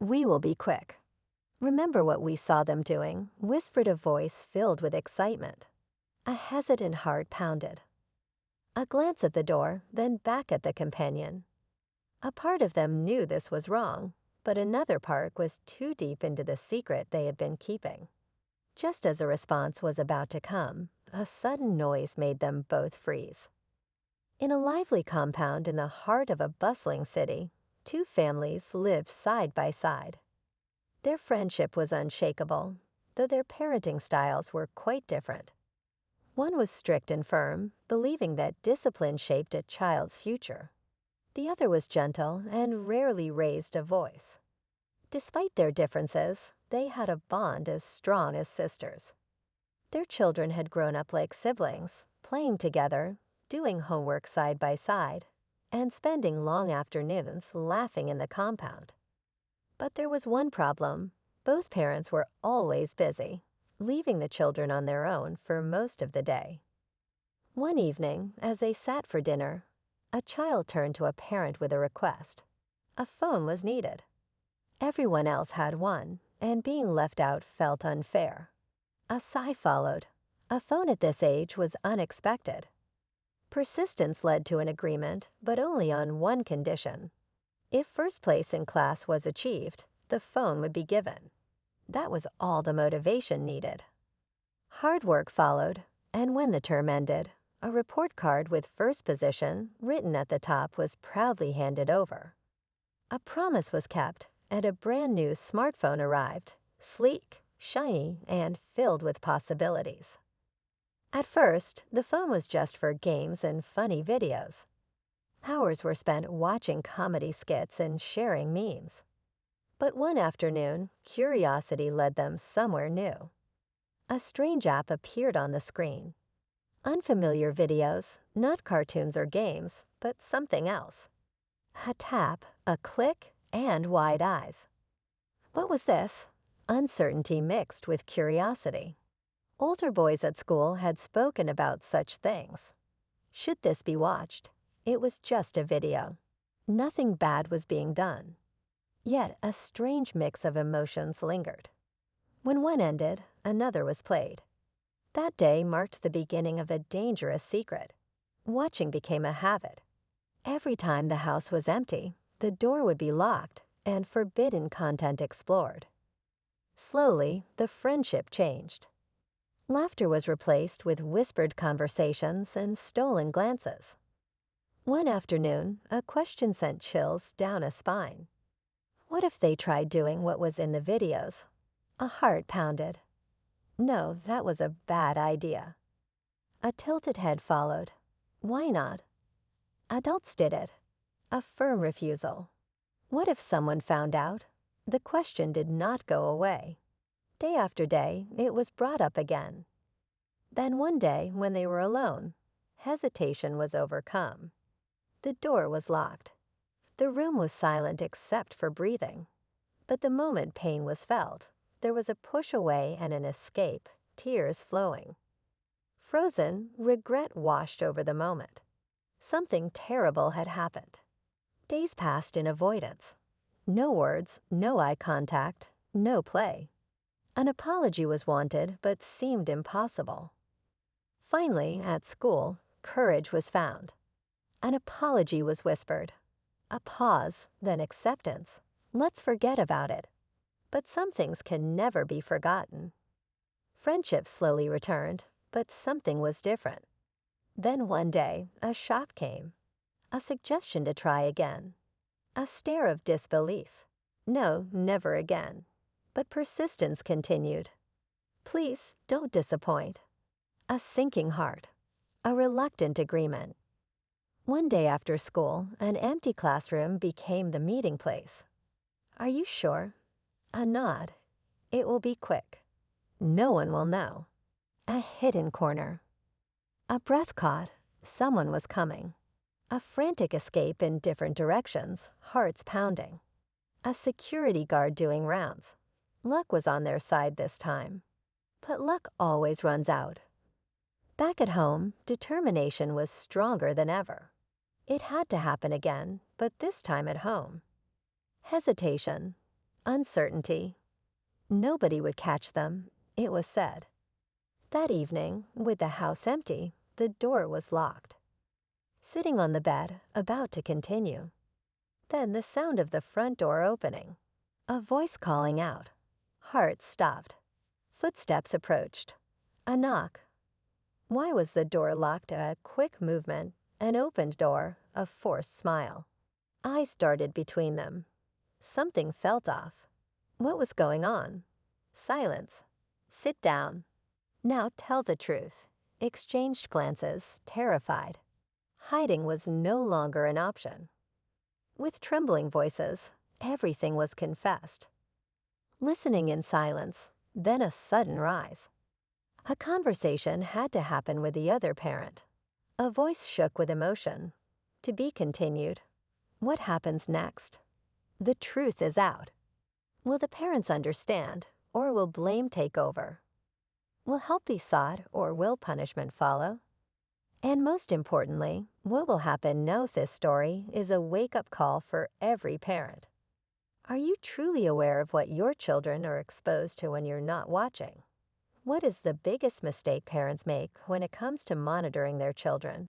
We will be quick. Remember what we saw them doing, whispered a voice filled with excitement. A hesitant heart pounded. A glance at the door, then back at the companion. A part of them knew this was wrong, but another part was too deep into the secret they had been keeping. Just as a response was about to come, a sudden noise made them both freeze. In a lively compound in the heart of a bustling city, two families lived side by side. Their friendship was unshakable, though their parenting styles were quite different. One was strict and firm, believing that discipline shaped a child's future. The other was gentle and rarely raised a voice. Despite their differences, they had a bond as strong as sisters. Their children had grown up like siblings, playing together, doing homework side by side, and spending long afternoons laughing in the compound. But there was one problem. Both parents were always busy, leaving the children on their own for most of the day. One evening, as they sat for dinner, a child turned to a parent with a request. A phone was needed. Everyone else had one, and being left out felt unfair. A sigh followed. A phone at this age was unexpected. Persistence led to an agreement, but only on one condition. If first place in class was achieved, the phone would be given. That was all the motivation needed. Hard work followed, and when the term ended, a report card with first position written at the top was proudly handed over. A promise was kept, and a brand new smartphone arrived, sleek, shiny, and filled with possibilities. At first, the phone was just for games and funny videos. Hours were spent watching comedy skits and sharing memes. But one afternoon, curiosity led them somewhere new. A strange app appeared on the screen. Unfamiliar videos, not cartoons or games, but something else. A tap, a click, and wide eyes. What was this? Uncertainty mixed with curiosity. Older boys at school had spoken about such things. Should this be watched? It was just a video. Nothing bad was being done. Yet a strange mix of emotions lingered. When one ended, another was played. That day marked the beginning of a dangerous secret. Watching became a habit. Every time the house was empty, the door would be locked and forbidden content explored. Slowly, the friendship changed. Laughter was replaced with whispered conversations and stolen glances. One afternoon, a question sent chills down a spine. What if they tried doing what was in the videos? A heart pounded. No, that was a bad idea. A tilted head followed. Why not? Adults did it. A firm refusal. What if someone found out? The question did not go away. Day after day, it was brought up again. Then one day, when they were alone, hesitation was overcome. The door was locked. The room was silent except for breathing. But the moment pain was felt, there was a push away and an escape, tears flowing. Frozen, regret washed over the moment. Something terrible had happened. Days passed in avoidance. No words, no eye contact, no play. An apology was wanted, but seemed impossible. Finally, at school, courage was found. An apology was whispered. A pause, then acceptance. Let's forget about it. But some things can never be forgotten. Friendship slowly returned, but something was different. Then one day, a shock came. A suggestion to try again. A stare of disbelief. No, never again. But persistence continued. Please, don't disappoint. A sinking heart. A reluctant agreement. One day after school, an empty classroom became the meeting place. Are you sure? A nod. It will be quick. No one will know. A hidden corner. A breath caught. Someone was coming. A frantic escape in different directions, hearts pounding. A security guard doing rounds. Luck was on their side this time. But luck always runs out. Back at home, determination was stronger than ever. It had to happen again, but this time at home. Hesitation. uncertainty. Nobody would catch them, it was said. That evening, with the house empty, the door was locked. Sitting on the bed, about to continue. Then the sound of the front door opening. A voice calling out. Heart stopped. Footsteps approached. A knock. Why was the door locked? A quick movement, an opened door, a forced smile. Eyes darted between them. Something felt off. What was going on? Silence. Sit down. Now tell the truth. Exchanged glances, terrified. Hiding was no longer an option. With trembling voices, everything was confessed. Listening in silence, then a sudden rise. A conversation had to happen with the other parent. A voice shook with emotion. To be continued. What happens next? The truth is out. Will the parents understand, or will blame take over? Will help be sought, or will punishment follow? And most importantly, what will happen now with this story is a wake-up call for every parent. Are you truly aware of what your children are exposed to when you're not watching? What is the biggest mistake parents make when it comes to monitoring their children?